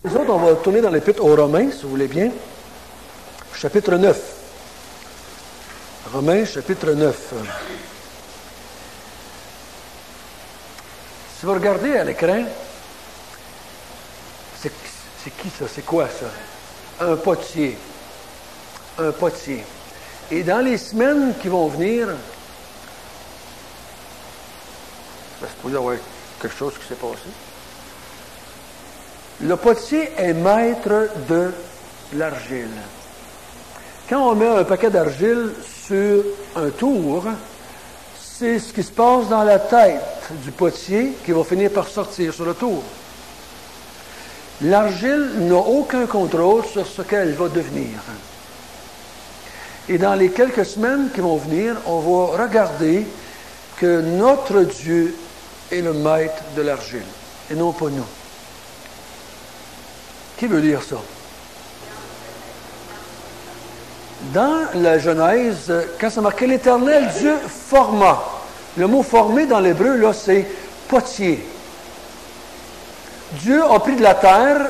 Les autres, on va tourner dans l'Épître aux Romains, si vous voulez bien. Chapitre 9. Romains, chapitre 9. Si vous regardez à l'écran, c'est qui ça? C'est quoi ça? Un potier. Un potier. Et dans les semaines qui vont venir, ça se pourrait y avoir quelque chose qui s'est passé. Le potier est maître de l'argile. Quand on met un paquet d'argile sur un tour, c'est ce qui se passe dans la tête du potier qui va finir par sortir sur le tour. L'argile n'a aucun contrôle sur ce qu'elle va devenir. Et dans les quelques semaines qui vont venir, on va regarder que notre Dieu est le maître de l'argile, et non pas nous. Qui veut dire ça? Dans la Genèse, quand c'est marqué l'Éternel, Dieu forma. Le mot former dans l'hébreu, là, c'est potier. Dieu a pris de la terre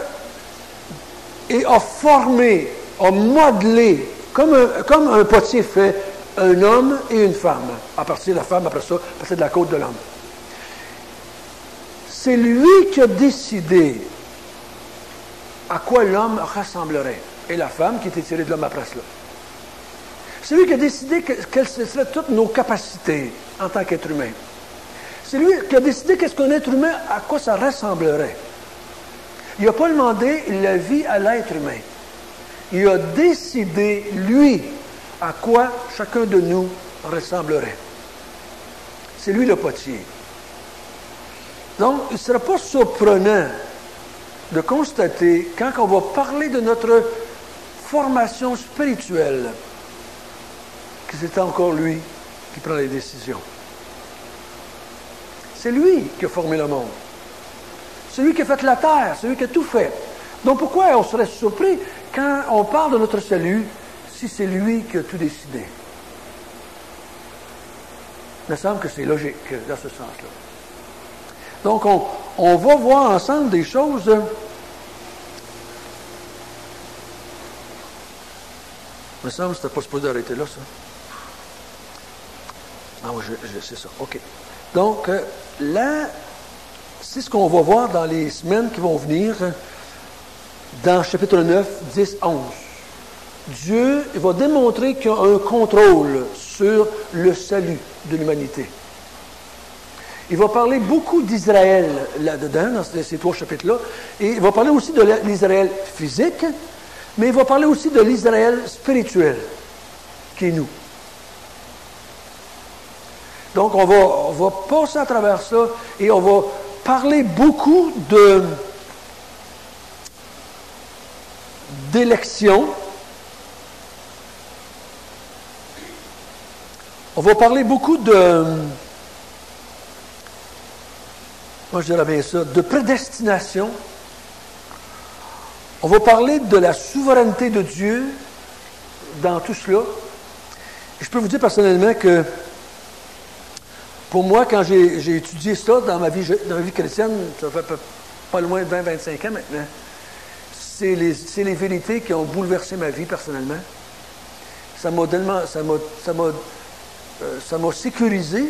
et a formé, a modelé, comme un potier fait, un homme et une femme. À partir de la femme, après ça, à partir de la côte de l'homme. C'est lui qui a décidé à quoi l'homme ressemblerait. Et la femme qui était tirée de l'homme après cela. C'est lui qui a décidé quelles seraient toutes nos capacités en tant qu'être humain. C'est lui qui a décidé qu'est-ce qu'un être humain, à quoi ça ressemblerait. Il n'a pas demandé la vie à l'être humain. Il a décidé, lui, à quoi chacun de nous ressemblerait. C'est lui le potier. Donc, il ne sera pas surprenant de constater, quand on va parler de notre formation spirituelle, que c'est encore lui qui prend les décisions. C'est lui qui a formé le monde. C'est lui qui a fait la terre, c'est lui qui a tout fait. Donc pourquoi on serait surpris quand on parle de notre salut si c'est lui qui a tout décidé? Il me semble que c'est logique dans ce sens-là. Donc on va voir ensemble des choses. Il me semble que c'était pas supposé arrêter là, ça. Ah oui, c'est ça. OK. Donc, là, c'est ce qu'on va voir dans les semaines qui vont venir, dans chapitre 9, 10, 11. Dieu va démontrer qu'il y a un contrôle sur le salut de l'humanité. Il va parler beaucoup d'Israël là-dedans, dans ces trois chapitres-là, et il va parler aussi de l'Israël physique, mais il va parler aussi de l'Israël spirituel, qui est nous. Donc, on va passer à travers ça et on va parler beaucoup d'élection. On va parler beaucoup moi je dirais bien ça, de prédestination. On va parler de la souveraineté de Dieu dans tout cela. Et je peux vous dire personnellement que pour moi, quand j'ai étudié ça dans ma vie chrétienne, ça fait pas loin de 20-25 ans maintenant, c'est les vérités qui ont bouleversé ma vie personnellement. Ça m'a sécurisé,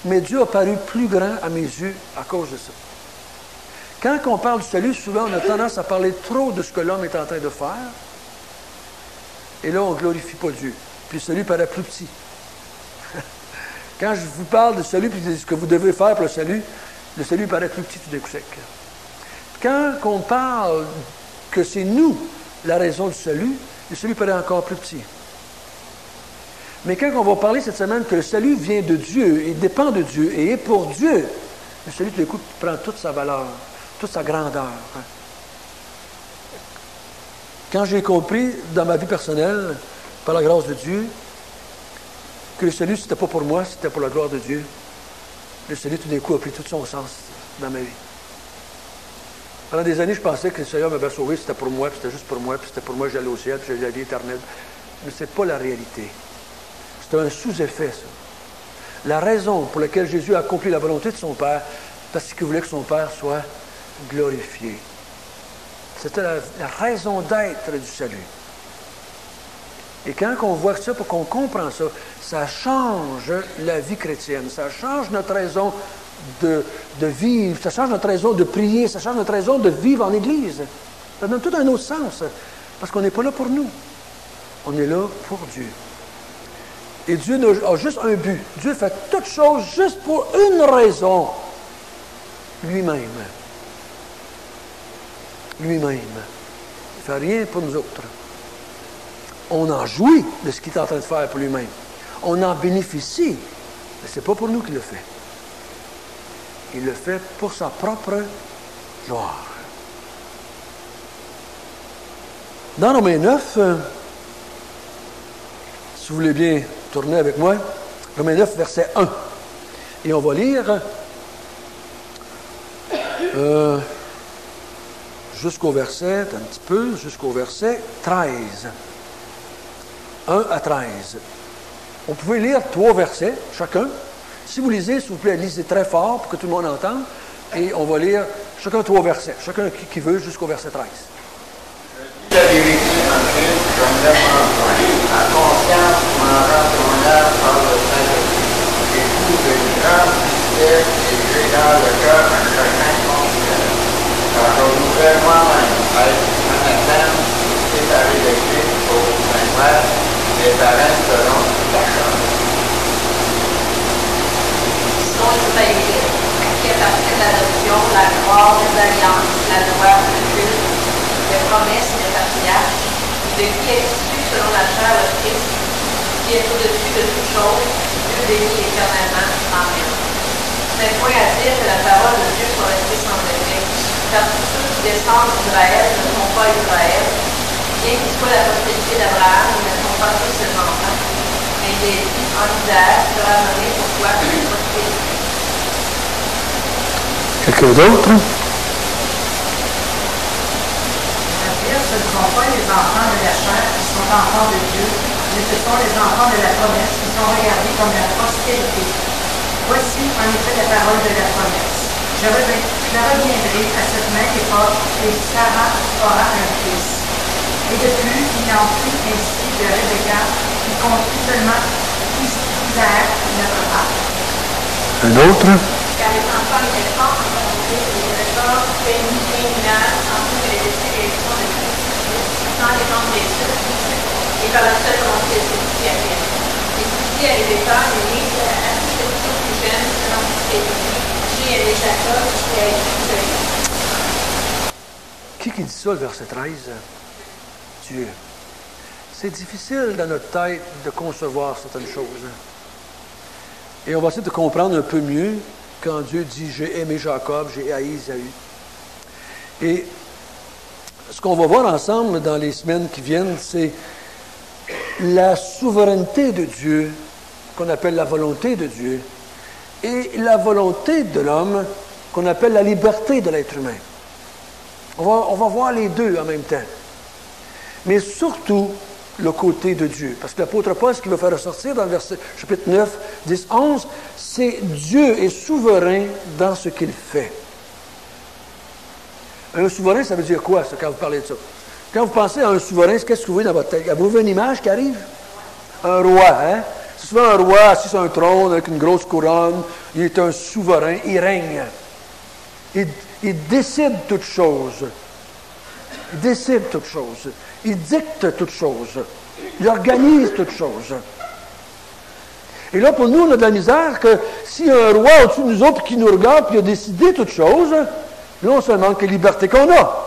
mais Dieu a paru plus grand à mes yeux à cause de ça. Quand on parle du salut, souvent on a tendance à parler trop de ce que l'homme est en train de faire, et là on ne glorifie pas Dieu. Puis le salut paraît plus petit. Quand je vous parle de salut, puis de ce que vous devez faire pour le salut paraît plus petit tout d'un coup sec. Quand on parle que c'est nous la raison du salut, le salut paraît encore plus petit. Mais quand on va parler cette semaine que le salut vient de Dieu et dépend de Dieu et est pour Dieu, le salut tout d'un coup prend toute sa valeur, toute sa grandeur. Quand j'ai compris dans ma vie personnelle, par la grâce de Dieu, que le salut, c'était pas pour moi, c'était pour la gloire de Dieu. Le salut, tout d'un coup, a pris tout son sens dans ma vie. Pendant des années, je pensais que le Seigneur m'avait sauvé, c'était pour moi, puis c'était juste pour moi, puis c'était pour moi que j'allais au ciel, puis j'allais la vie éternelle. Mais ce n'est pas la réalité. C'est un sous-effet, ça. La raison pour laquelle Jésus a accompli la volonté de son Père, parce qu'il voulait que son Père soit glorifié. C'était la raison d'être du salut. Et quand on voit ça, pour qu'on comprenne ça, ça change la vie chrétienne, ça change notre raison de vivre, ça change notre raison de prier, ça change notre raison de vivre en Église. Ça donne tout un autre sens, parce qu'on n'est pas là pour nous. On est là pour Dieu. Et Dieu a juste un but. Dieu fait toutes choses juste pour une raison. Lui-même. Lui-même. Il ne fait rien pour nous autres. On en jouit de ce qu'il est en train de faire pour lui-même. On en bénéficie, mais ce n'est pas pour nous qu'il le fait. Il le fait pour sa propre gloire. Dans Romains 9, si vous voulez bien tourner avec moi, Romains 9, verset 1. Et on va lire jusqu'au verset 13. 1 à 13. On pouvait lire 3 versets, chacun. Si vous lisez, s'il vous plaît, lisez très fort pour que tout le monde entende. Et on va lire chacun 3 versets. Chacun qui veut jusqu'au verset 13. Je dis la vérité en Christ, comme le besoin. La conscience m'en rend témoignage par le Saint-Esprit. J'éprouve une grande tristesse et j'ai dans le cœur un chagrin continuel. Car je voudrais moi-même être anathème, séparé de Christ pour Saint-Père, mes parents seront la chance. Sont les Israélites, à qui appartiennent l'adoption, la gloire, les alliances, la loi, le culte, les promesses et les patriarches, de qui est issu selon la chair le Christ, qui est au-dessus de toutes choses, Dieu béni éternellement. Amen. Ce n'est point à dire que la parole de Dieu soit restée sans effet, car tous ceux qui descendent d'Israël ne sont pas Israël, bien qu'ils soient la postérité d'Abraham, ils ne sont pas tous ses enfants, mais il est dit en Isaac sera nommé pour toi une postérité. Quelqu'un d'autre? C'est-à-dire, ce ne sont pas les enfants de la chair qui sont enfants de Dieu, mais ce sont les enfants de la promesse qui sont regardés comme la postérité. Voici en effet la parole de la promesse. Je reviendrai à cette même époque et Sarah aura un fils. Et de plus, il en fut ainsi de Rebecca, qui comprit seulement Isaac, notre femme. Un autre? Car les enfants étaient forts en volonté et les efforts féminins en plus que les élections de Christ, sans les gens des cieux, et par la seule volonté de celui-ci à Christ. Et celui-ci a les états, les à tous les plus jeunes, selon ce qui est dit, j'ai aimé Jacob, j'ai aimé Israël. Qui dit ça, le verset 13? Dieu. C'est difficile dans notre tête de concevoir certaines choses. Et on va essayer de comprendre un peu mieux quand Dieu dit « J'ai aimé Jacob, j'ai haï Isaïe ». Et ce qu'on va voir ensemble dans les semaines qui viennent, c'est la souveraineté de Dieu, qu'on appelle la volonté de Dieu, et la volonté de l'homme, qu'on appelle la liberté de l'être humain. On va voir les deux en même temps. Mais surtout, le côté de Dieu. Parce que l'apôtre Paul, ce qu'il va faire ressortir dans le verset, chapitre 9, 10, 11, c'est Dieu est souverain dans ce qu'il fait. Un souverain, ça veut dire quoi, ça, quand vous parlez de ça? Quand vous pensez à un souverain, qu'est-ce que vous voyez dans votre tête? Avez-vous une image qui arrive? Un roi, hein? C'est souvent un roi assis sur un trône avec une grosse couronne. Il est un souverain, il règne. Il décide toutes choses. Il décide toutes choses. Il dicte toutes choses. Il organise toutes choses. Et là, pour nous, on a de la misère que s'il y a un roi au-dessus de nous autres qui nous regarde et qui a décidé toutes choses, là, on se demande quelle liberté qu'on a.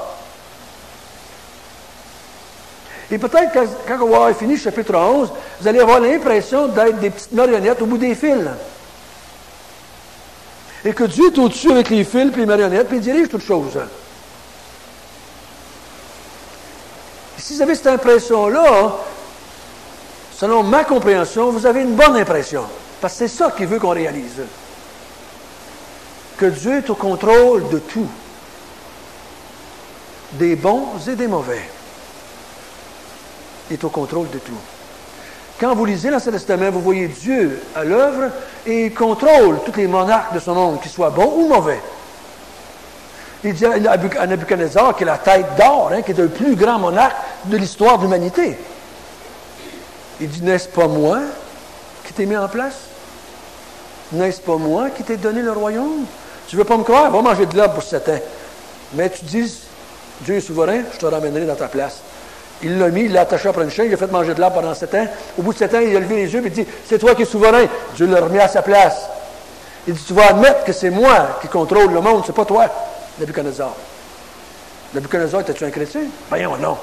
Et peut-être quand on va avoir fini le chapitre 11, vous allez avoir l'impression d'être des petites marionnettes au bout des fils. Et que Dieu est au-dessus avec les fils et les marionnettes, puis il dirige toutes choses. Si vous avez cette impression-là, selon ma compréhension, vous avez une bonne impression. Parce que c'est ça qu'il veut qu'on réalise. Que Dieu est au contrôle de tout. Des bons et des mauvais. Il est au contrôle de tout. Quand vous lisez l'Ancien Testament, vous voyez Dieu à l'œuvre et il contrôle tous les monarques de son monde, qu'ils soient bons ou mauvais. Il dit à Nabuchodonosor, qui est la tête d'or, hein, qui est le plus grand monarque de l'histoire de l'humanité. Il dit, n'est-ce pas moi qui t'ai mis en place? N'est-ce pas moi qui t'ai donné le royaume? Tu ne veux pas me croire? Va manger de l'herbe pour 7 ans. Mais tu dis, Dieu est souverain, je te ramènerai dans ta place. Il l'a mis, il l'a attaché après une chaîne, il a fait manger de l'herbe pendant 7 ans. Au bout de 7 ans, il a levé les yeux et il dit, c'est toi qui es souverain. Dieu l'a remis à sa place. Il dit, tu vas admettre que c'est moi qui contrôle le monde, c'est pas toi, Nabuchodonosor. Nabuchodonosor, était-tu un chrétien? Païen ou non?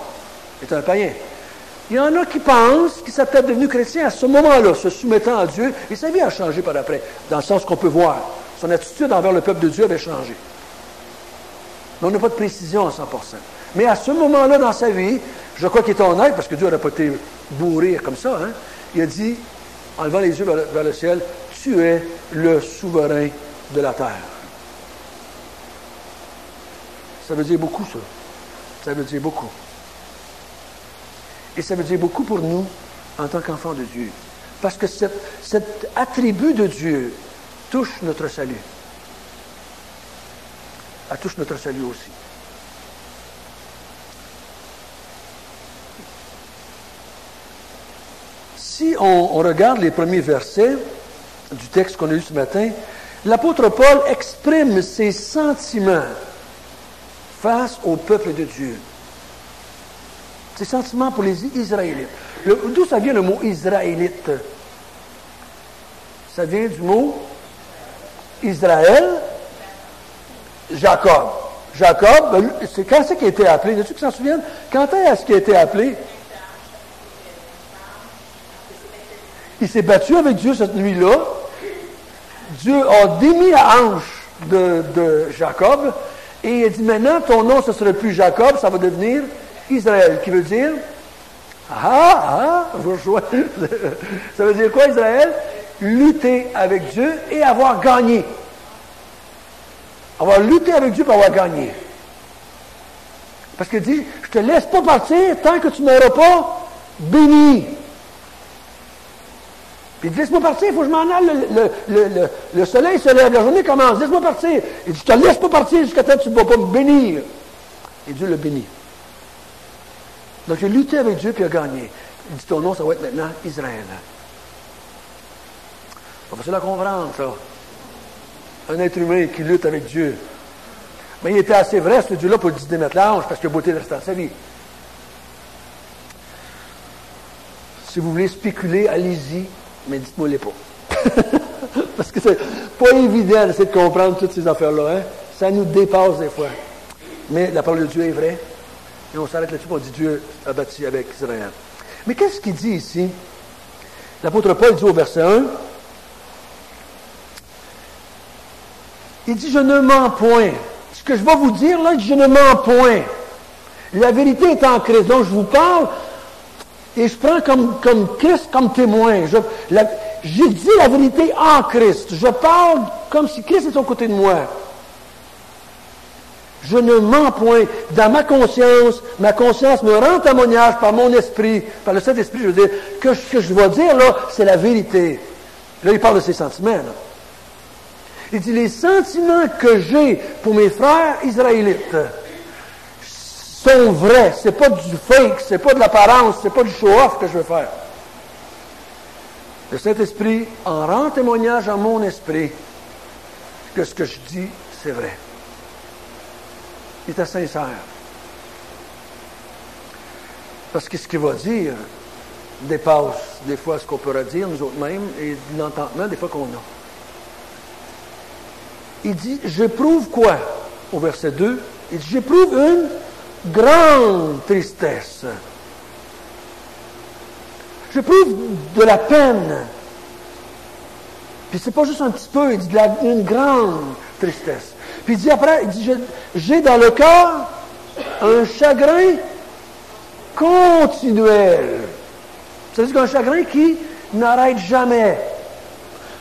Il était un païen. Il y en a qui pensent qu'il s'est peut-être devenu chrétien à ce moment-là, se soumettant à Dieu, et sa vie a changé par après, dans le sens qu'on peut voir. Son attitude envers le peuple de Dieu avait changé. Mais on n'a pas de précision à 100%. Mais à ce moment-là dans sa vie, je crois qu'il était honnête, parce que Dieu n'aurait pas été bourré comme ça, hein? Il a dit, en levant les yeux vers le ciel, « Tu es le souverain de la terre. » Ça veut dire beaucoup, ça. Ça veut dire beaucoup. Et ça veut dire beaucoup pour nous, en tant qu'enfants de Dieu. Parce que cet attribut de Dieu touche notre salut. Elle touche notre salut aussi. Si on regarde les premiers versets du texte qu'on a lu ce matin, l'apôtre Paul exprime ses sentiments face au peuple de Dieu. Ses sentiments pour les Israélites. D'où ça vient le mot Israélite? Ça vient du mot Israël, Jacob. Jacob, c'est quand c'est qu'il a été appelé? Y a-t-il qui s'en souviennent? Quand est-ce qu'il a été appelé? Il s'est battu avec Dieu cette nuit-là. Dieu a démis la hanche de Jacob et il a dit, maintenant, ton nom, ce ne sera plus Jacob, ça va devenir Israël, qui veut dire, vous rejoignez. Ça veut dire quoi, Israël? Lutter avec Dieu et avoir gagné. Avoir lutté avec Dieu pour avoir gagné. Parce qu'il dit, je te laisse pas partir tant que tu ne m'auras pas béni. Puis il dit, laisse-moi partir, il faut que je m'en aille, le soleil se lève, la journée commence, laisse-moi partir. Il dit, je te laisse pas partir jusqu'à temps que tu ne vas pas me bénir. Et Dieu le bénit. Donc il a lutté avec Dieu puis il a gagné. Il dit, ton nom, ça va être maintenant Israël. C'est facile à comprendre, ça. Un être humain qui lutte avec Dieu. Mais il était assez vrai, ce Dieu-là, pour lui démettre l'ange, parce qu'il a beauté de restant de sa vie. Si vous voulez spéculer, allez-y, mais dites-moi-les pas. Parce que c'est pas évident d'essayer de comprendre toutes ces affaires-là. Hein? Ça nous dépasse des fois. Mais la parole de Dieu est vraie. Et on s'arrête là-dessus, on dit Dieu a bâti avec Israël. Mais qu'est-ce qu'il dit ici? L'apôtre Paul dit au verset 1, il dit, je ne mens point. Ce que je vais vous dire là, je ne mens point. La vérité est en Christ. Donc je vous parle et je prends comme Christ comme témoin. J'ai dit la vérité en Christ. Je parle comme si Christ est aux côtés de moi. Je ne mens point. Dans ma conscience me rend témoignage par mon esprit, par le Saint-Esprit, je veux dire, que ce que je vais dire là, c'est la vérité. Là, il parle de ses sentiments, là. Il dit, les sentiments que j'ai pour mes frères israélites sont vrais. C'est pas du fake, c'est pas de l'apparence, c'est pas du show-off que je veux faire. Le Saint-Esprit en rend témoignage à mon esprit que ce que je dis, c'est vrai. Il était sincère. Parce que ce qu'il va dire dépasse des fois ce qu'on pourrait dire nous autres mêmes et l'entendement des fois qu'on a. Il dit, j'éprouve quoi? Au verset 2, il dit, j'éprouve une grande tristesse. J'éprouve de la peine. Puis c'est pas juste un petit peu, il dit une grande tristesse. Puis il dit après, il dit, j'ai dans le cœur un chagrin continuel. Ça veut dire qu'un chagrin qui n'arrête jamais.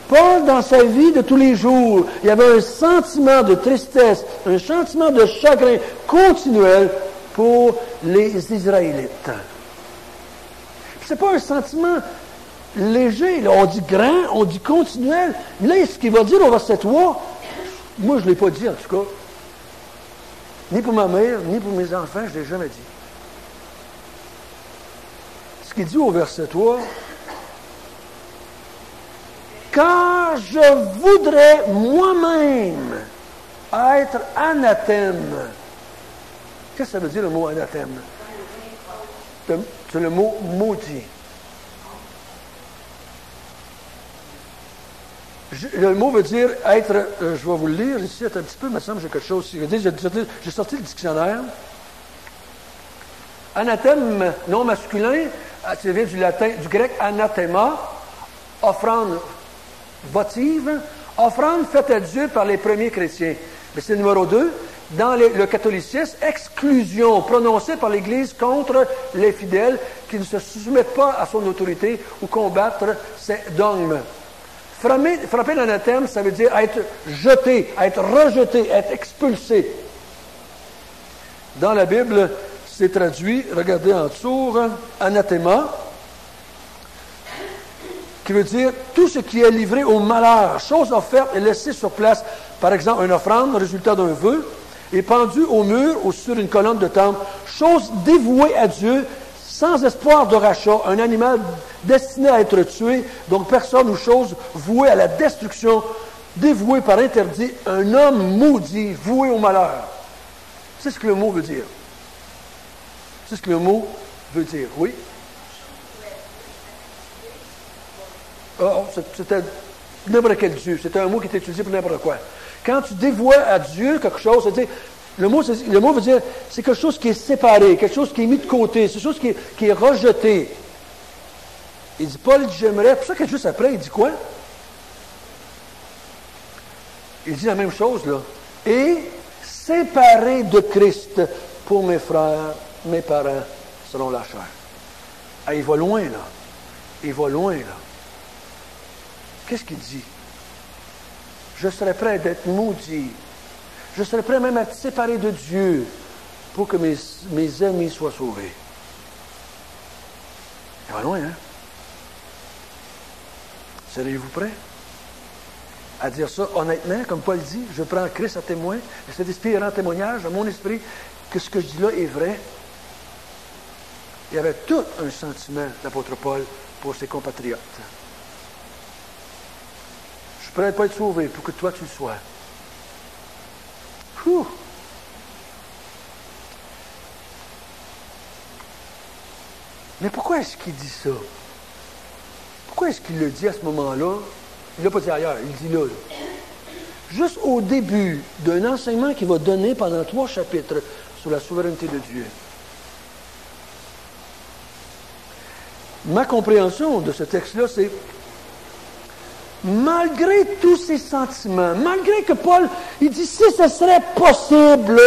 Paul, dans sa vie de tous les jours, il y avait un sentiment de tristesse, un sentiment de chagrin continuel pour les Israélites. Ce n'est pas un sentiment léger. Là. On dit grand, on dit continuel. Là, ce qu'il va dire au verset 3, moi je ne l'ai pas dit en tout cas. ni pour ma mère, ni pour mes enfants, je ne l'ai jamais dit. Ce qu'il dit au verset 3, quand je voudrais moi-même être anathème. Qu'est-ce que ça veut dire le mot anathème? C'est le mot maudit. Le mot veut dire être, je vais vous le lire ici, un petit peu, il me semble que j'ai quelque chose. J'ai sorti le dictionnaire. Anathème, non masculin, ça vient du latin, du grec anathema, offrande votive, offrande faite à Dieu par les premiers chrétiens. Mais c'est numéro 2. Dans le catholicisme, exclusion prononcée par l'Église contre les fidèles qui ne se soumettent pas à son autorité ou combattre ses dogmes. Frapper l'anathème, ça veut dire être jeté, être rejeté, être expulsé. Dans la Bible, c'est traduit, regardez en dessous, anathema, qui veut dire tout ce qui est livré au malheur, chose offerte et laissée sur place, par exemple une offrande, le résultat d'un vœu, et pendu au mur ou sur une colonne de temple, chose dévouée à Dieu, sans espoir de rachat, un animal destiné à être tué, donc personne ou chose vouée à la destruction, dévoué par interdit, un homme maudit, voué au malheur. C'est ce que le mot veut dire. C'est ce que le mot veut dire, oui? C'était n'importe quel Dieu. C'était un mot qui était utilisé pour n'importe quoi. Quand tu dévoies à Dieu quelque chose, c'est-à-dire, le mot veut dire, c'est quelque chose qui est séparé, quelque chose qui est mis de côté, c'est quelque chose qui est rejeté. Il dit, Paul dit, j'aimerais, pour ça que juste après, il dit quoi? Il dit la même chose, là. Et séparé de Christ pour mes frères, mes parents, selon la chair. Ah, il va loin, là. Il va loin, là. Qu'est-ce qu'il dit? Je serais prêt d'être maudit. Je serais prêt même à être séparé de Dieu pour que mes amis soient sauvés. Il va loin, hein? Seriez-vous prêts à dire ça honnêtement, comme Paul dit, je prends Christ à témoin, et cet esprit rend témoignage à mon esprit que ce que je dis là est vrai. Il y avait tout un sentiment, l'apôtre Paul, pour ses compatriotes. Je suis prêt à ne pas être sauvé pour que toi tu le sois. Ouh. Mais pourquoi est-ce qu'il dit ça? Pourquoi est-ce qu'il le dit à ce moment-là? Il ne l'a pas dit ailleurs, il dit là. Juste au début d'un enseignement qu'il va donner pendant 3 chapitres sur la souveraineté de Dieu. Ma compréhension de ce texte-là, c'est malgré tous ces sentiments, malgré que Paul, il dit, si ce serait possible,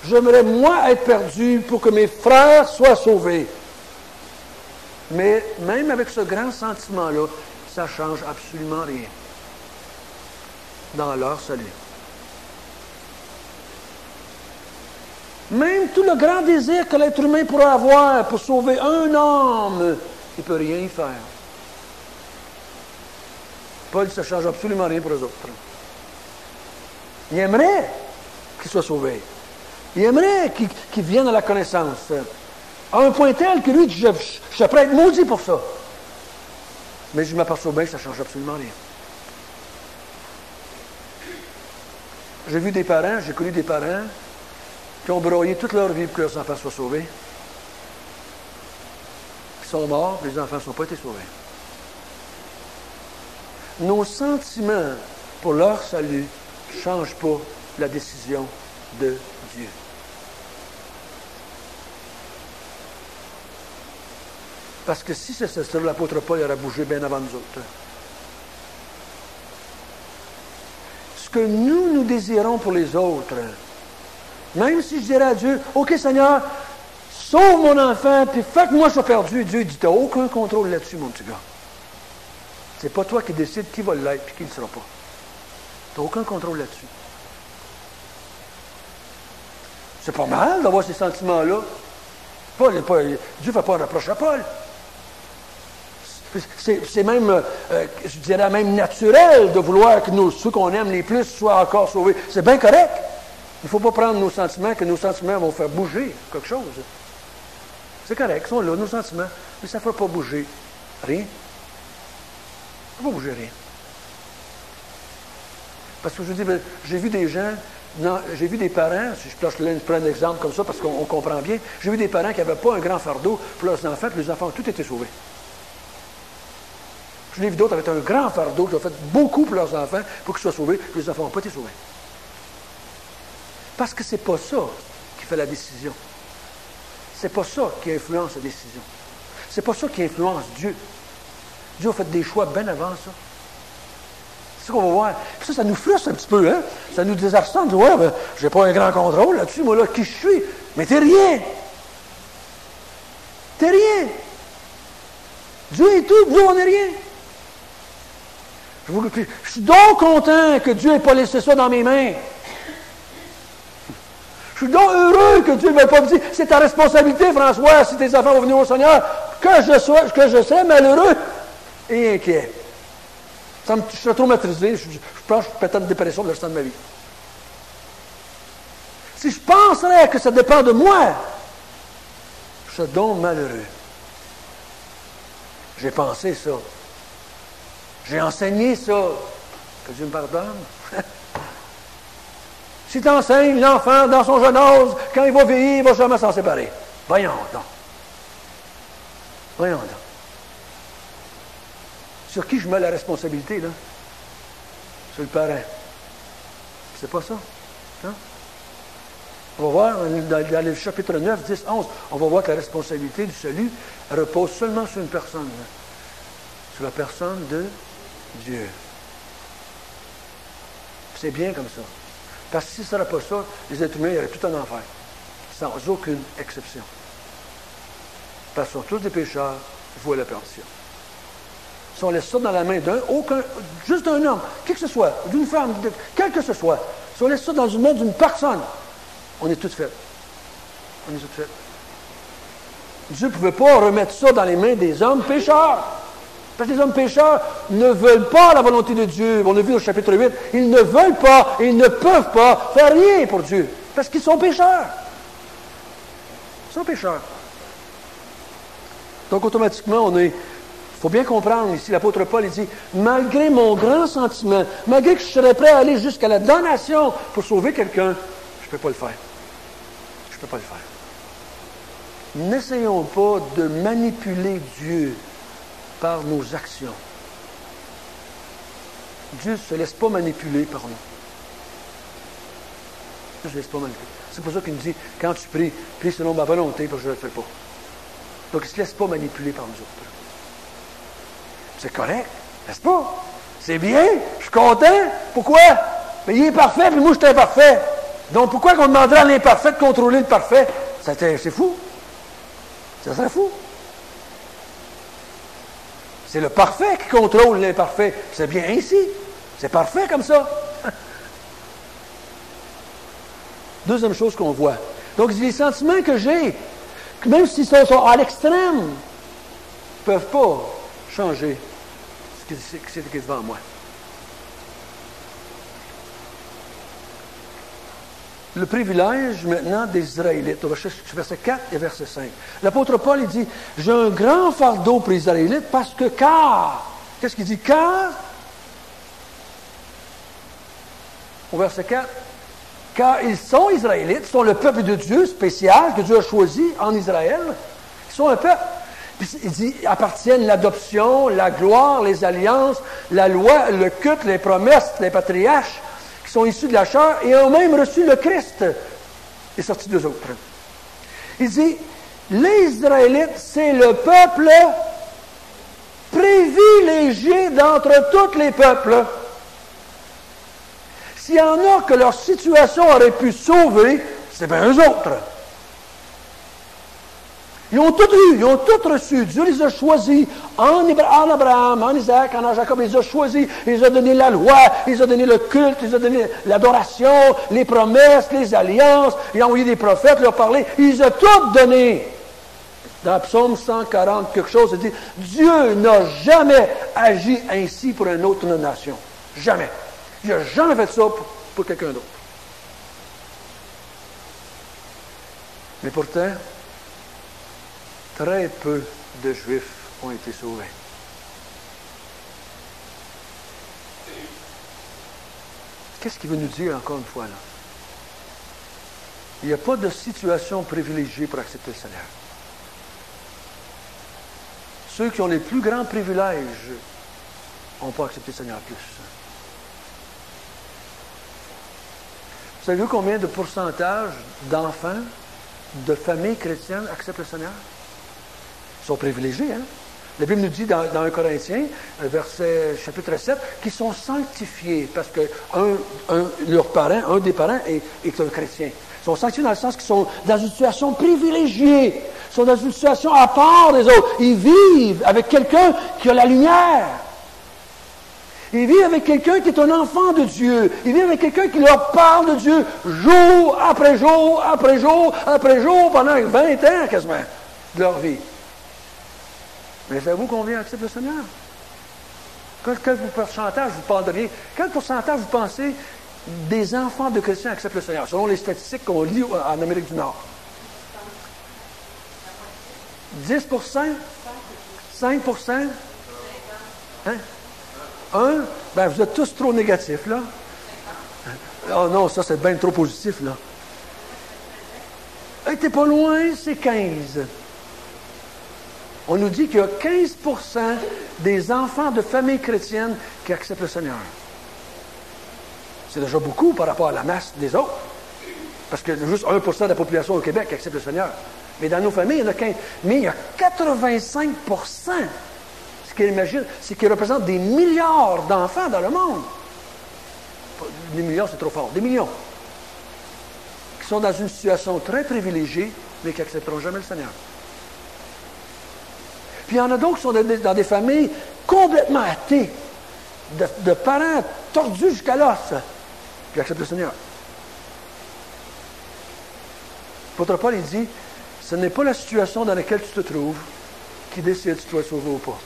j'aimerais moi être perdu pour que mes frères soient sauvés. Mais même avec ce grand sentiment-là, ça ne change absolument rien dans leur salut. Même tout le grand désir que l'être humain pourrait avoir pour sauver un homme, il ne peut rien y faire. Paul, ça ne change absolument rien pour eux autres. Il aimerait qu'ils soient sauvés. Il aimerait qu'ils viennent à la connaissance. À un point tel que lui, je suis prêt à être maudit pour ça. Mais je m'aperçois bien que ça ne change absolument rien. J'ai vu des parents, j'ai connu des parents qui ont broyé toute leur vie pour que leurs enfants soient sauvés. Ils sont morts, les enfants ne sont pas été sauvés. Nos sentiments pour leur salut ne changent pas la décision de Dieu. Parce que si c'était ça, l'apôtre Paul aurait bougé bien avant nous autres. Ce que nous désirons pour les autres, même si je dirais à Dieu, « OK Seigneur, sauve mon enfant, puis fais que moi je sois perdu. » Dieu dit, « Tu n'as aucun contrôle là-dessus, mon petit gars. C'est pas toi qui décides qui va l'être et qui ne le sera pas. Tu n'as aucun contrôle là-dessus. » C'est pas mal d'avoir ces sentiments-là. Dieu ne fait pas un reproche à Paul. C'est même, je dirais même naturel de vouloir que ceux qu'on aime les plus soient encore sauvés. C'est bien correct. Il ne faut pas prendre nos sentiments, que nos sentiments vont faire bouger quelque chose. C'est correct, ils sont là, nos sentiments, mais ça ne fera pas bouger rien. Ça ne fera pas bouger rien. Parce que je dis, j'ai vu des gens, j'ai vu des parents, je prends un exemple comme ça parce qu'on comprend bien, j'ai vu des parents qui n'avaient pas un grand fardeau pour leurs enfants, puis les enfants ont tous été sauvés. Je l'ai vu d'autres avec un grand fardeau qui ont fait beaucoup pour leurs enfants pour qu'ils soient sauvés, puis les enfants n'ont pas été sauvés. Parce que ce n'est pas ça qui fait la décision. Ce n'est pas ça qui influence la décision. Ce n'est pas ça qui influence Dieu. Dieu a fait des choix bien avant ça. C'est ce qu'on va voir. Puis ça nous frustre un petit peu, hein? Ça nous désarçonne. On dit, ouais, ben, j'ai pas un grand contrôle là-dessus, moi, là, qui je suis? Mais t'es rien! T'es rien! Dieu est tout, nous, on n'est rien. Je suis donc content que Dieu n'ait pas laissé ça dans mes mains. Je suis donc heureux que Dieu ne m'ait pas dit, c'est ta responsabilité, François, si tes enfants vont venir au Seigneur, que je serai malheureux et inquiet. Je serais trop maîtrisé, je pense que je suis peut-être en dépression le restant de ma vie. Si je penserais que ça dépend de moi, je serais donc malheureux. J'ai pensé ça. J'ai enseigné ça. Que Dieu me pardonne. Si tu enseignes l'enfant dans son jeune âge, quand il va vieillir, il ne va jamais s'en séparer. Voyons donc. Voyons donc. Sur qui je mets la responsabilité, là? Sur le parent. C'est pas ça. Hein? On va voir, dans le chapitre 9, 10, 11, on va voir que la responsabilité du salut repose seulement sur une personne. Là. Sur la personne de Dieu. C'est bien comme ça. Parce que si ce n'était pas ça, les êtres humains iraient tout en enfer. Sans aucune exception. Parce qu'ils sont tous des pécheurs, voués à la perdition. Si on laisse ça dans la main juste d'un homme, qui que ce soit, d'une femme, quel que ce soit, si on laisse ça dans une main d'une personne, on est tous faits. On est tous faits. Dieu ne pouvait pas remettre ça dans les mains des hommes pécheurs. Parce que les hommes pécheurs ne veulent pas la volonté de Dieu. On l'a vu au chapitre 8. Ils ne veulent pas et ils ne peuvent pas faire rien pour Dieu. Parce qu'ils sont pécheurs. Ils sont pécheurs. Donc, automatiquement, il faut bien comprendre ici, l'apôtre Paul, il dit, malgré mon grand sentiment, malgré que je serais prêt à aller jusqu'à la damnation pour sauver quelqu'un, je ne peux pas le faire. Je ne peux pas le faire. N'essayons pas de manipuler Dieu par nos actions. Dieu ne se laisse pas manipuler par nous. Dieu ne se laisse pas manipuler. C'est pour ça qu'il nous dit, quand tu pries, prie selon ma volonté, parce que je ne le fais pas. Donc, il ne se laisse pas manipuler par nous autres. C'est correct, n'est-ce pas? C'est bien, je suis content. Pourquoi? Mais il est parfait, puis moi, je suis imparfait. Donc, pourquoi qu'on demanderait à l'imparfait de contrôler le parfait? C'est fou. Ça serait fou. C'est le parfait qui contrôle l'imparfait. C'est bien ainsi. C'est parfait comme ça. Deuxième chose qu'on voit. Donc, les sentiments que j'ai, même s'ils sont à l'extrême, ne peuvent pas changer ce qui est devant moi. Le privilège maintenant des Israélites, au verset 4 et verset 5. L'apôtre Paul, il dit, j'ai un grand fardeau pour les Israélites parce que qu'est-ce qu'il dit? Au verset 4, car ils sont Israélites, ils sont le peuple de Dieu spécial que Dieu a choisi en Israël. Ils sont un peuple. Puis il dit, appartiennent l'adoption, la gloire, les alliances, la loi, le culte, les promesses, les patriarches, qui sont issus de la chair et ont même reçu le Christ. Il est sorti d'eux autres. Il dit, les Israélites, c'est le peuple privilégié d'entre tous les peuples. S'il y en a que leur situation aurait pu sauver, c'est bien eux autres. Ils ont tout eu, ils ont tout reçu. Dieu les a choisis en Abraham, en Isaac, en Jacob. Il les a choisis, il les a donné la loi, il les a donné le culte, il les a donné l'adoration, les promesses, les alliances. Il a envoyé des prophètes leur parler. Il les a tout donné. Dans Psaume 140, quelque chose, il dit, Dieu n'a jamais agi ainsi pour une autre nation. Jamais. Il n'a jamais fait ça pour quelqu'un d'autre. Mais pourtant, très peu de Juifs ont été sauvés. Qu'est-ce qu'il veut nous dire encore une fois là? Il n'y a pas de situation privilégiée pour accepter le Seigneur. Ceux qui ont les plus grands privilèges n'ont pas accepté le Seigneur plus. Vous savez combien de pourcentage d'enfants, de familles chrétiennes acceptent le Seigneur? Ils sont privilégiés, hein? La Bible nous dit dans 1 Corinthiens, verset chapitre 7, qu'ils sont sanctifiés parce que un des parents est un chrétien. Ils sont sanctifiés dans le sens qu'ils sont dans une situation privilégiée. Ils sont dans une situation à part des autres. Ils vivent avec quelqu'un qui a la lumière. Ils vivent avec quelqu'un qui est un enfant de Dieu. Ils vivent avec quelqu'un qui leur parle de Dieu jour après jour, après jour, après jour, pendant 20 ans quasiment de leur vie. Mais savez-vous combien acceptent le Seigneur? Quel pourcentage vous parleriez? Quel pourcentage vous pensez des enfants de chrétiens acceptent le Seigneur, selon les statistiques qu'on lit en Amérique du Nord? 10 5 hein? 1? Ben, vous êtes tous trop négatifs, là. Oh non, ça, c'est bien trop positif, là. Hey, t'es pas loin, c'est 15. On nous dit qu'il y a 15 des enfants de familles chrétiennes qui acceptent le Seigneur. C'est déjà beaucoup par rapport à la masse des autres. Parce qu'il y a juste 1 de la population au Québec qui accepte le Seigneur. Mais dans nos familles, il y en a 15. Mais il y a 85 ce qu'il imagine, c'est qu'il représente des milliards d'enfants dans le monde. Des millions, c'est trop fort. Des millions. Qui sont dans une situation très privilégiée, mais qui n'accepteront jamais le Seigneur. Puis il y en a d'autres qui sont dans des familles complètement athées, de parents tordus jusqu'à l'os, qui acceptent le Seigneur. L'apôtre Paul, il dit, ce n'est pas la situation dans laquelle tu te trouves qui décide si tu vas sauver ou pas.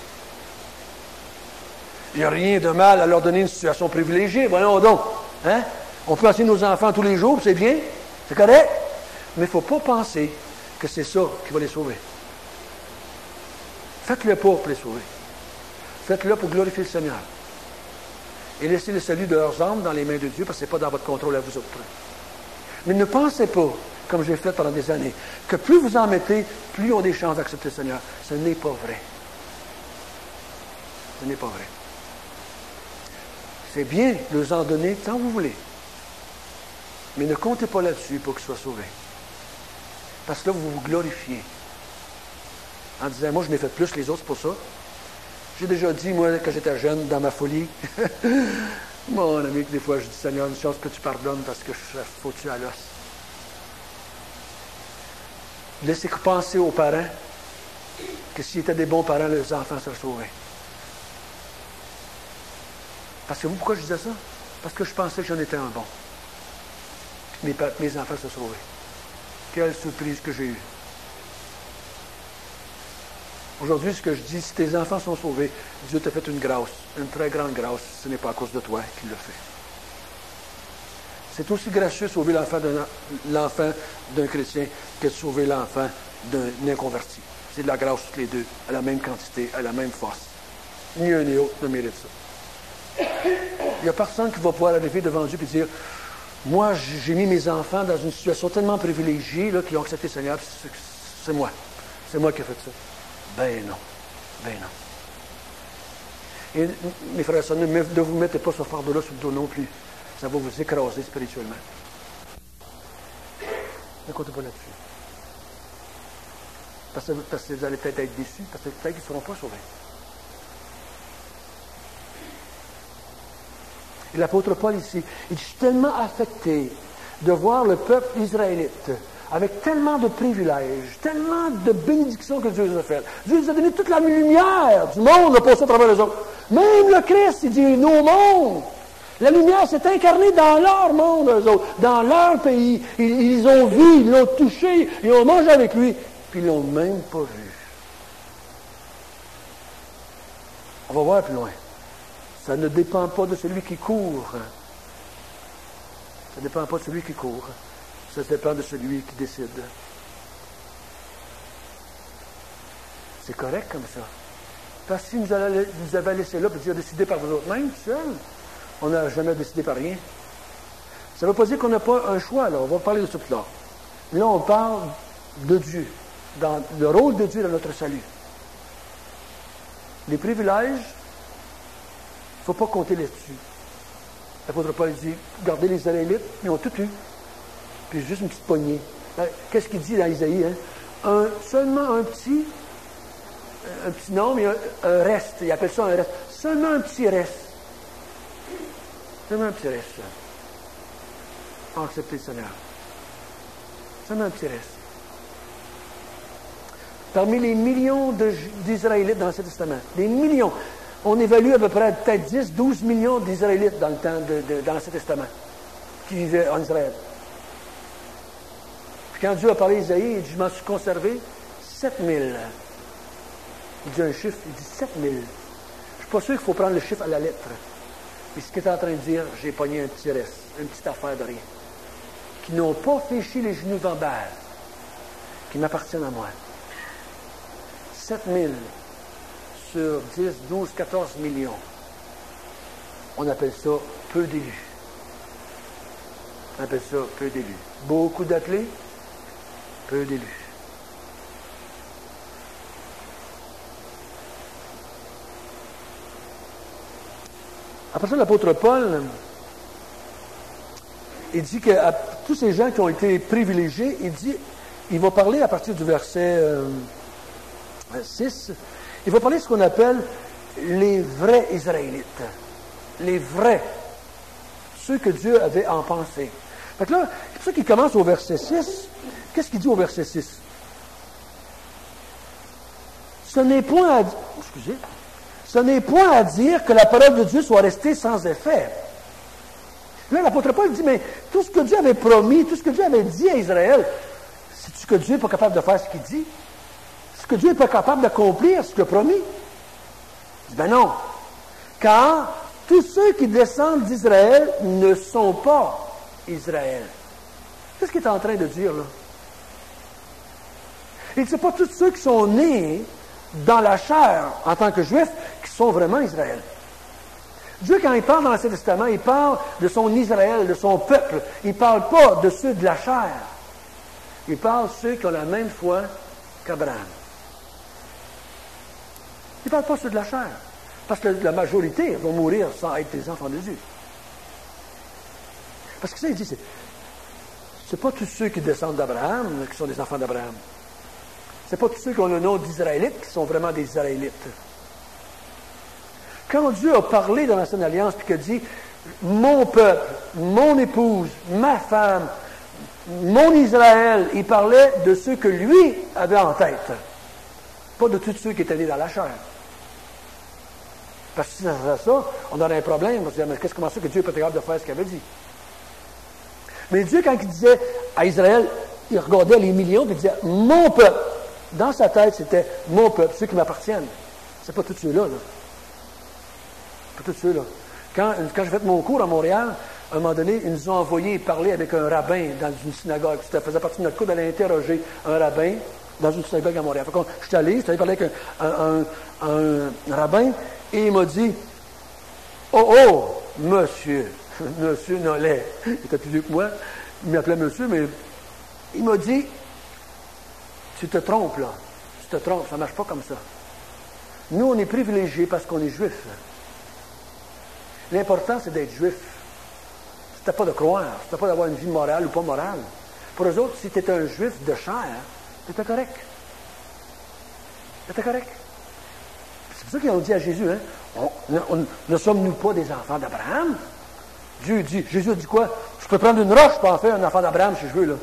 Il n'y a rien de mal à leur donner une situation privilégiée, voyons donc. Hein? On peut enseigner nos enfants tous les jours, c'est bien, c'est correct, mais il ne faut pas penser que c'est ça qui va les sauver. Faites-le pas pour les sauver. Faites-le pour glorifier le Seigneur. Et laissez le salut de leurs âmes dans les mains de Dieu, parce que ce n'est pas dans votre contrôle à vous autres. Mais ne pensez pas, comme j'ai fait pendant des années, que plus vous en mettez, plus ils ont des chances d'accepter le Seigneur. Ce n'est pas vrai. Ce n'est pas vrai. C'est bien de les en donner tant vous voulez. Mais ne comptez pas là-dessus pour qu'ils soient sauvés. Parce que là, vous vous glorifiez. En disant, moi, je n'ai fait plus que les autres, c'est pour ça. J'ai déjà dit, moi, quand j'étais jeune, dans ma folie, mon ami, que des fois, je dis, Seigneur, une chose que tu pardonnes parce que je suis foutu à l'os. Laissez penser aux parents que s'ils étaient des bons parents, leurs enfants seraient sauvés. Parce que vous, pourquoi je disais ça? Parce que je pensais que j'en étais un bon. Mes enfants se sauvés. Quelle surprise que j'ai eue. Aujourd'hui, ce que je dis, si tes enfants sont sauvés, Dieu t'a fait une grâce, une très grande grâce. Ce n'est pas à cause de toi qu'il le fait. C'est aussi gracieux de sauver l'enfant d'un chrétien que de sauver l'enfant d'un inconverti. C'est de la grâce toutes les deux, à la même quantité, à la même force. Ni un ni autre ne mérite ça. Il n'y a personne qui va pouvoir arriver devant Dieu et dire, moi, j'ai mis mes enfants dans une situation tellement privilégiée là, qu'ils ont accepté le Seigneur, c'est moi. C'est moi qui ai fait ça. Ben non. Ben non. Et mes frères et sœurs, ne vous mettez pas ce fardeau-là sur le dos non plus. Ça va vous écraser spirituellement. Ne comptez pas là-dessus. Parce que vous allez peut-être être déçus, parce que peut-être qu'ils ne seront pas sauvés. Et l'apôtre Paul ici, il est tellement affecté de voir le peuple israélite avec tellement de privilèges, tellement de bénédictions que Dieu nous a faites. Dieu nous a donné toute la lumière du monde à passer à travers les autres. Même le Christ, il dit, nos mondes. La lumière s'est incarnée dans leur monde, eux autres, dans leur pays. Ils ont vu, ils l'ont touché, ils ont mangé avec lui, puis ils ne l'ont même pas vu. On va voir plus loin. Ça ne dépend pas de celui qui court. Ça ne dépend pas de celui qui court. Ça dépend de celui qui décide. C'est correct comme ça. Parce que si nous avait laissé là, puis Dieu a décidé par vous autres mêmes, tout seul, on n'a jamais décidé par rien. Ça ne veut pas dire qu'on n'a pas un choix, là. On va parler de ça plus tard. Là, on parle de Dieu, dans le rôle de Dieu dans notre salut. Les privilèges, il ne faut pas compter là-dessus. L'apôtre Paul dit, regardez les Israélites, ils ont tout eu. Puis juste une petite poignée. Qu'est-ce qu'il dit dans Isaïe? Hein? Seulement un petit nombre, et un reste. Il appelle ça un reste. Seulement un petit reste. Seulement un petit reste. Acceptez le Seigneur. Seulement un petit reste. Parmi les millions d'Israélites dans l'Ancien Testament, des millions, on évalue à peu près peut-être 10, 12 millions d'Israélites dans le temps dans l'Ancien Testament qui vivaient en Israël. Puis quand Dieu a parlé à Isaïe, il dit, je m'en suis conservé 7000. Il dit un chiffre, il dit 7000. Je ne suis pas sûr qu'il faut prendre le chiffre à la lettre. Et ce qu'il est en train de dire, j'ai pogné un petit reste, une petite affaire de rien. Qui n'ont pas fléchi les genoux devant Baal, qui m'appartiennent à moi. 7000 sur 10, 12, 14 millions. On appelle ça peu d'élus. On appelle ça peu d'élus. Beaucoup d'appelés, peu d'élus. Après ça, l'apôtre Paul, il dit qu'à tous ces gens qui ont été privilégiés, il va parler à partir du verset 6, il va parler de ce qu'on appelle les vrais Israélites. Les vrais. Ceux que Dieu avait en pensée. Fait que là, c'est pour ça qu'il commence au verset 6. Qu'est-ce qu'il dit au verset 6? Ce n'est point à dire que la parole de Dieu soit restée sans effet. Là, l'apôtre Paul dit, mais tout ce que Dieu avait promis, tout ce que Dieu avait dit à Israël, c'est-tu que Dieu n'est pas capable de faire ce qu'il dit? Est-ce que Dieu n'est pas capable d'accomplir ce qu'il a promis? Il dit, ben non. Car tous ceux qui descendent d'Israël ne sont pas Israël. Qu'est-ce qu'il est en train de dire, là? Il ne dit pas tous ceux qui sont nés dans la chair en tant que juifs qui sont vraiment Israël. Dieu, quand il parle dans l'Ancien Testament, il parle de son Israël, de son peuple. Il ne parle pas de ceux de la chair. Il parle de ceux qui ont la même foi qu'Abraham. Il ne parle pas de ceux de la chair. Parce que la majorité vont mourir sans être des enfants de Dieu. Parce que ça, il dit, c'est pas tous ceux qui descendent d'Abraham qui sont des enfants d'Abraham. C'est pas tous ceux qui ont le nom d'Israélites qui sont vraiment des Israélites. Quand Dieu a parlé dans l'Ancienne Alliance, puis qu'il a dit, mon peuple, mon épouse, ma femme, mon Israël, il parlait de ceux que lui avait en tête. Pas de tous ceux qui étaient nés dans la chair. Parce que si ça faisait ça, on aurait un problème. On se disait, mais comment ça que Dieu n'est pas capable de faire ce qu'il avait dit? Mais Dieu, quand il disait à Israël, il regardait les millions, puis il disait, mon peuple. Dans sa tête, c'était mon peuple, ceux qui m'appartiennent. C'est pas tous ceux-là, là. Pas tous ceux-là. Quand j'ai fait mon cours à Montréal, à un moment donné, ils nous ont envoyé parler avec un rabbin dans une synagogue. Ça faisait partie de notre cours d'aller interroger un rabbin dans une synagogue à Montréal. Je suis allé parler avec un rabbin, et il m'a dit, oh, monsieur Nollet, il était plus vieux que moi, il m'appelait monsieur, mais il m'a dit, tu te trompes, là. Tu te trompes, ça ne marche pas comme ça. Nous, on est privilégiés parce qu'on est juifs. L'important, c'est d'être juif. C'était pas de croire, c'était pas d'avoir une vie morale ou pas morale. Pour eux autres, si tu étais un juif de chair, tu étais correct. Tu étais correct. C'est pour ça qu'ils ont dit à Jésus, hein, ne sommes-nous pas des enfants d'Abraham? Jésus a dit quoi? Je peux prendre une roche pour en faire un enfant d'Abraham si je veux, là.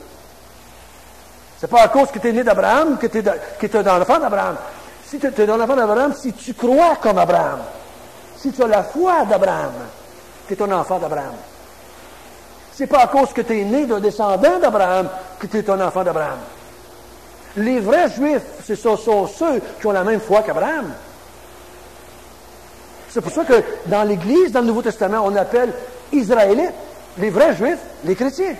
C'est pas à cause que tu es né d'Abraham que tu es un enfant d'Abraham. Si tu es un enfant d'Abraham, si tu crois comme Abraham, si tu as la foi d'Abraham, tu es un enfant d'Abraham. C'est pas à cause que tu es né d'un descendant d'Abraham que tu es un enfant d'Abraham. Les vrais Juifs, ce sont ceux qui ont la même foi qu'Abraham. C'est pour ça que dans l'Église, dans le Nouveau Testament, on appelle Israélites, les vrais Juifs, les chrétiens.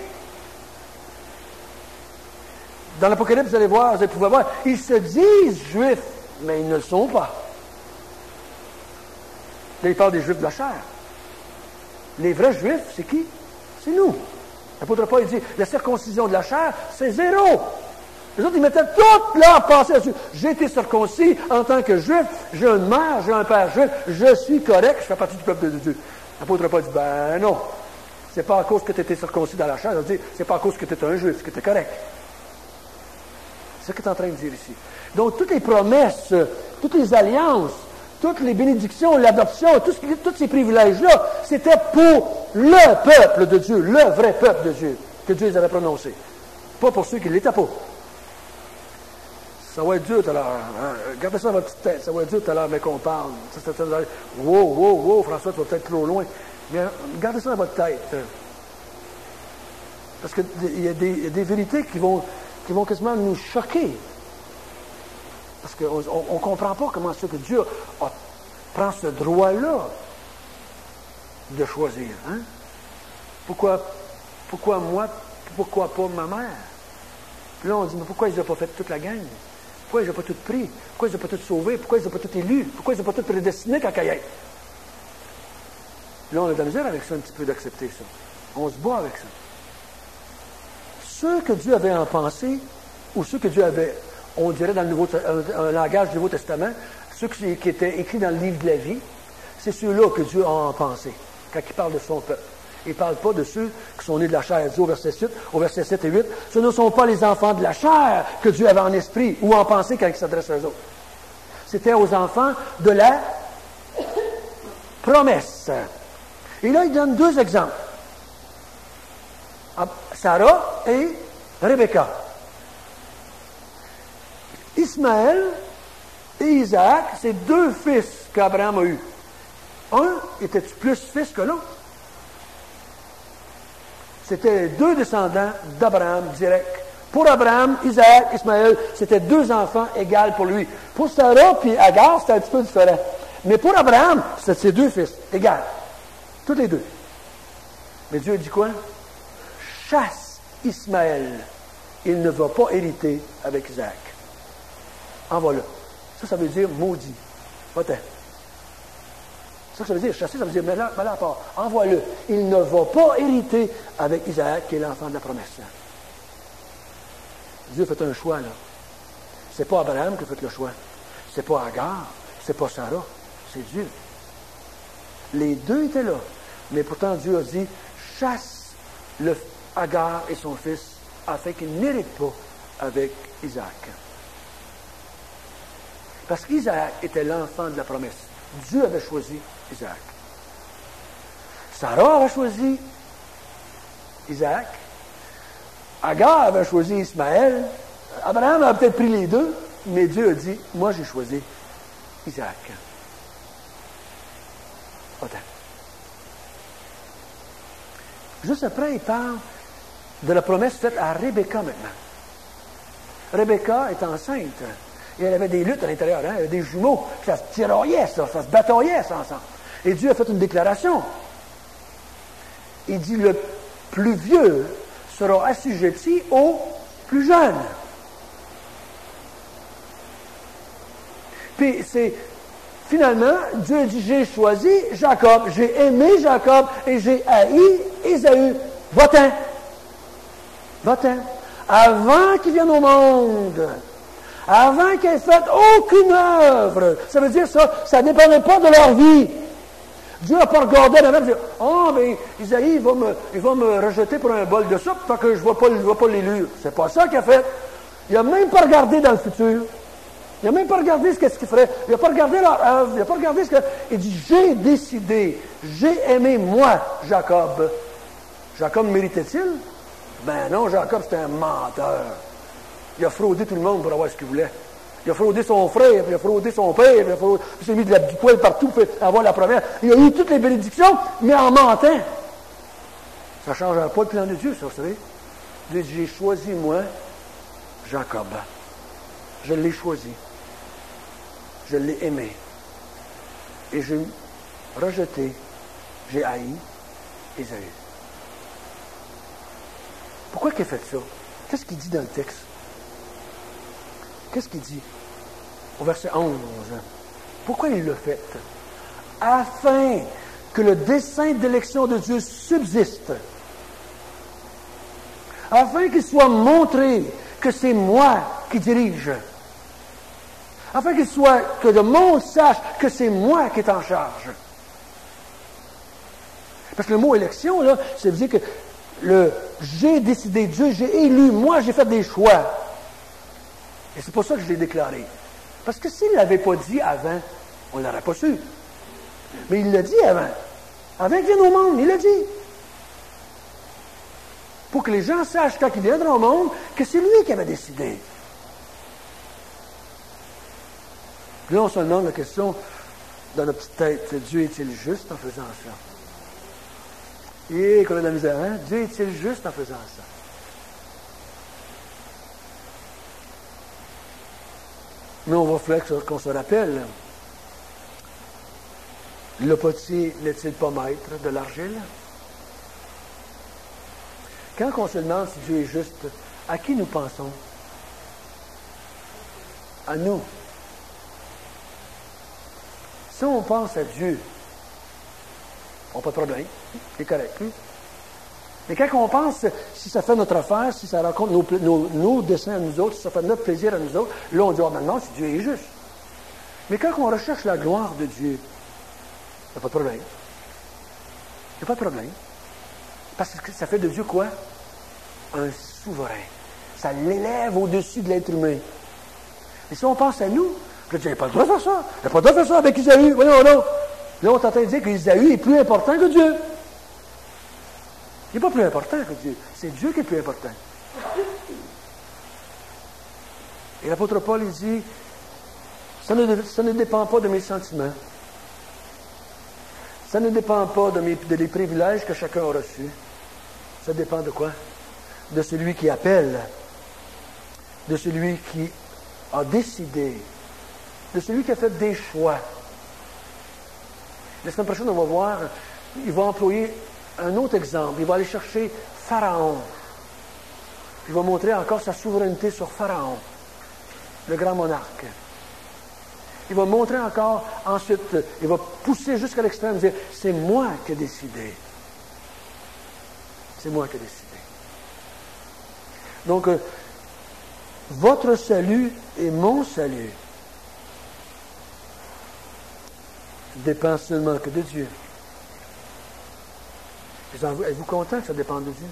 Dans l'Apocalypse, vous allez pouvoir voir, ils se disent Juifs, mais ils ne le sont pas. Là, il parle des Juifs de la chair. Les vrais Juifs, c'est qui? C'est nous. L'apôtre Paul, il dit, la circoncision de la chair, c'est 0. Les autres, ils mettaient toute leur pensée là-dessus. J'ai été circoncis en tant que Juif, j'ai une mère, j'ai un père juif, je suis correct, je fais partie du peuple de Dieu. L'apôtre Paul dit, ben non, c'est pas à cause que tu étais circoncis dans la chair, il dit, c'est pas à cause que tu étais un Juif, que tu es correct. C'est ce qu'il est en train de dire ici. Donc, toutes les promesses, toutes les alliances, toutes les bénédictions, l'adoption, tous ces privilèges-là, c'était pour le peuple de Dieu, le vrai peuple de Dieu, que Dieu les avait prononcés. Pas pour ceux qui ne l'étaient pas. Ça va être dur tout à l'heure. Hein? Gardez ça dans votre petite tête. Ça va être dur tout à l'heure, mais qu'on parle. Wow, François, tu vas peut-être trop loin. Mais gardez ça dans votre tête. Parce qu'il y a des vérités qui vont quasiment nous choquer. Parce qu'on ne comprend pas comment c'est que Dieu prend ce droit-là de choisir. Hein? Pourquoi moi? Pourquoi pas ma mère? Puis là, on dit, mais pourquoi ils n'ont pas fait toute la gang? Pourquoi ils n'ont pas tout pris? Pourquoi ils n'ont pas tout sauvé? Pourquoi ils n'ont pas tout élu? Pourquoi ils n'ont pas tout prédestiné quand il y a? Là, on a de la misère avec ça, un petit peu d'accepter ça. On se bat avec ça. Ceux que Dieu avait en pensée, ou ceux que Dieu avait, on dirait dans le un langage du Nouveau Testament, ceux qui étaient écrits dans le livre de la vie, c'est ceux-là que Dieu a en pensée, quand il parle de son peuple. Il ne parle pas de ceux qui sont nés de la chair. Il dit au verset 7 et 8, ce ne sont pas les enfants de la chair que Dieu avait en esprit ou en pensée quand il s'adresse aux autres. C'était aux enfants de la promesse. Et là, il donne 2 exemples. Sarah et Rebecca. Ismaël et Isaac, c'est 2 fils qu'Abraham a eus. Un était plus fils que l'autre. C'était 2 descendants d'Abraham direct. Pour Abraham, Isaac, Ismaël, c'était 2 enfants égaux pour lui. Pour Sarah et Agar, c'était un petit peu différent. Mais pour Abraham, c'était ses 2 fils, égaux. Tous les 2. Mais Dieu dit quoi? Chasse Ismaël. Il ne va pas hériter avec Isaac. Envoie-le. Ça veut dire maudit. Va-t'en. C'est ça que ça veut dire. Chasser, ça veut dire mets-le à part. Envoie-le. Il ne va pas hériter avec Isaac, qui est l'enfant de la promesse. Dieu fait un choix, là. C'est pas Abraham qui a fait le choix. C'est pas Agar. C'est pas Sarah. C'est Dieu. Les 2 étaient là. Mais pourtant, Dieu a dit, chasse Agar et son fils, afin qu'il n'hérite pas avec Isaac. Parce qu'Isaac était l'enfant de la promesse. Dieu avait choisi Isaac. Sarah avait choisi Isaac. Agar avait choisi Ismaël. Abraham a peut-être pris les 2, mais Dieu a dit, moi j'ai choisi Isaac. Attends. Juste après, il parle de la promesse faite à Rebecca maintenant. Rebecca est enceinte. Et elle avait des luttes à l'intérieur, hein? Elle avait des jumeaux. Ça se tiraillait, ça se bataillait, ça, ensemble. Et Dieu a fait une déclaration. Il dit, le plus vieux sera assujetti au plus jeune. Puis finalement, Dieu dit, j'ai choisi Jacob, j'ai aimé Jacob et j'ai haï Ésaü. Va-t'en. Va-t'en. Avant qu'il vienne au monde. Avant qu'ils aient fait aucune œuvre. Ça veut dire ça ne dépendait pas de leur vie. Dieu n'a pas regardé la même et dit, mais Isaïe, il va me rejeter pour un bol de soupe parce que je ne vois pas l'élure. C'est pas ça qu'il a fait. Il n'a même pas regardé dans le futur. Il n'a même pas regardé ce qu'il ferait. Il n'a pas regardé leur œuvre. Il n'a pas regardé Il dit, j'ai décidé, j'ai aimé moi, Jacob. Jacob méritait-il? Ben non, Jacob, c'était un menteur. Il a fraudé tout le monde pour avoir ce qu'il voulait. Il a fraudé son frère, puis il a fraudé son père, puis il s'est mis du poil partout pour avoir la promesse. Il a eu toutes les bénédictions, mais en mentant. Ça ne changera pas le plan de Dieu, ça, vous savez. Dieu dit, j'ai choisi, moi, Jacob. Je l'ai choisi. Je l'ai aimé. Et j'ai rejeté, j'ai haï Ésaü. Pourquoi il a fait ça? Qu'est-ce qu'il dit dans le texte? Qu'est-ce qu'il dit? au verset 11. Pourquoi il l'a fait? Afin que le dessein d'élection de Dieu subsiste. Afin qu'il soit montré que c'est moi qui dirige. Afin que le monde sache que c'est moi qui est en charge. Parce que le mot élection, là, ça veut dire que j'ai décidé, Dieu, j'ai élu, moi j'ai fait des choix. Et c'est pour ça que je l'ai déclaré. Parce que s'il ne l'avait pas dit avant, on ne l'aurait pas su. Mais il l'a dit avant. Avant qu'il vienne au monde, il l'a dit. Pour que les gens sachent quand ils viendront au monde que c'est lui qui avait décidé. Puis là, on se demande la question dans notre petite tête, Dieu est-il juste en faisant ça? Et qu'on a de la misère, hein? Dieu est-il juste en faisant ça? Mais on va falloir qu'on se rappelle, le potier n'est-il pas maître de l'argile? Quand on se demande si Dieu est juste, à qui nous pensons? À nous. Si on pense à Dieu, on n'a pas de problème, c'est correct. Mais quand on pense, si ça fait notre affaire, si ça rencontre nos desseins à nous autres, si ça fait notre plaisir à nous autres, là on dit, oh, non, si Dieu est juste. Mais quand on recherche la gloire de Dieu, il n'y a pas de problème. Il n'y a pas de problème. Parce que ça fait de Dieu quoi? Un souverain. Ça l'élève au-dessus de l'être humain. Et si on pense à nous, je dis, il n'y a pas le droit de faire ça. Il n'y a pas le droit de faire ça avec Isaïe. Voyons, non. Là, on est en train de dire qu'Isaïe est plus important que Dieu. Il n'est pas plus important que Dieu. C'est Dieu qui est plus important. Et l'apôtre Paul, il dit, ça ne dépend pas de mes sentiments. Ça ne dépend pas des privilèges que chacun a reçus. Ça dépend de quoi? De celui qui appelle, de celui qui a décidé, de celui qui a fait des choix. La semaine prochaine, on va voir, il va employer un autre exemple. Il va aller chercher Pharaon. Il va montrer encore sa souveraineté sur Pharaon, le grand monarque. Il va montrer encore, ensuite, il va pousser jusqu'à l'extrême, dire, c'est moi qui ai décidé. C'est moi qui ai décidé. Donc, votre salut et mon salut dépend seulement que de Dieu. Êtes-vous content que ça dépende de Dieu?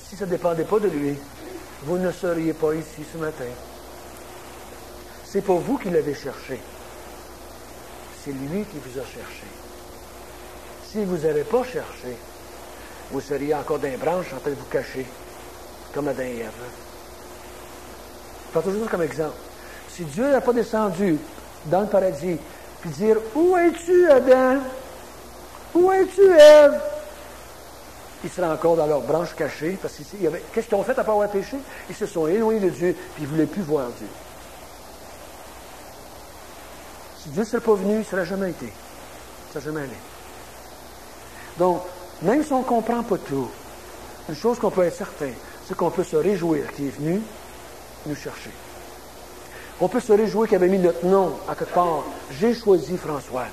Si ça ne dépendait pas de lui, vous ne seriez pas ici ce matin. C'est pas vous qui l'avez cherché. C'est lui qui vous a cherché. Si vous n'avez pas cherché, vous seriez encore dans les branches en train de vous cacher, comme Adam et Ève. Je prends toujours ça comme exemple. Si Dieu n'a pas descendu dans le paradis, puis dire, où es-tu, Adam? Où es-tu, Ève? Ils seraient encore dans leurs branches cachées, parce qu'est-ce qu'ils ont fait après avoir péché? Ils se sont éloignés de Dieu, puis ils ne voulaient plus voir Dieu. Si Dieu ne serait pas venu, il ne serait jamais été. Il ne serait jamais allé. Donc, même si on ne comprend pas tout, une chose qu'on peut être certain, c'est qu'on peut se réjouir qu'il est venu nous chercher. On peut se réjouir qu'il avait mis notre nom à quelque part. J'ai choisi François.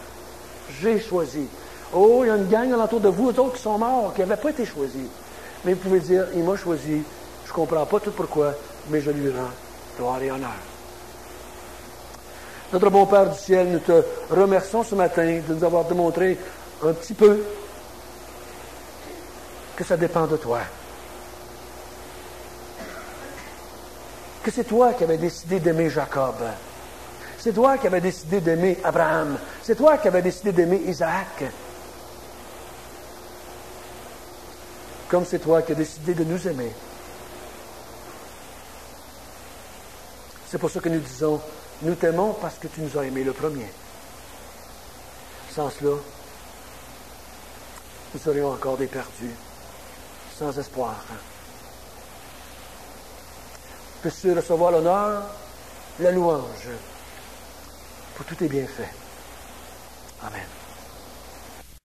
J'ai choisi. Oh, il y a une gang alentour de vous, d'autres qui sont morts, qui n'avaient pas été choisis. Mais vous pouvez dire, il m'a choisi, je ne comprends pas tout pourquoi, mais je lui rends gloire et honneur. Notre bon Père du ciel, nous te remercions ce matin de nous avoir démontré un petit peu que ça dépend de toi. Que c'est toi qui avais décidé d'aimer Jacob. C'est toi qui avais décidé d'aimer Abraham. C'est toi qui avais décidé d'aimer Isaac. Comme c'est toi qui as décidé de nous aimer. C'est pour ça que nous disons, nous t'aimons parce que tu nous as aimés le premier. Sans cela, nous serions encore des perdus, sans espoir. Puisses-tu recevoir l'honneur, la louange pour tous tes bienfaits. Amen.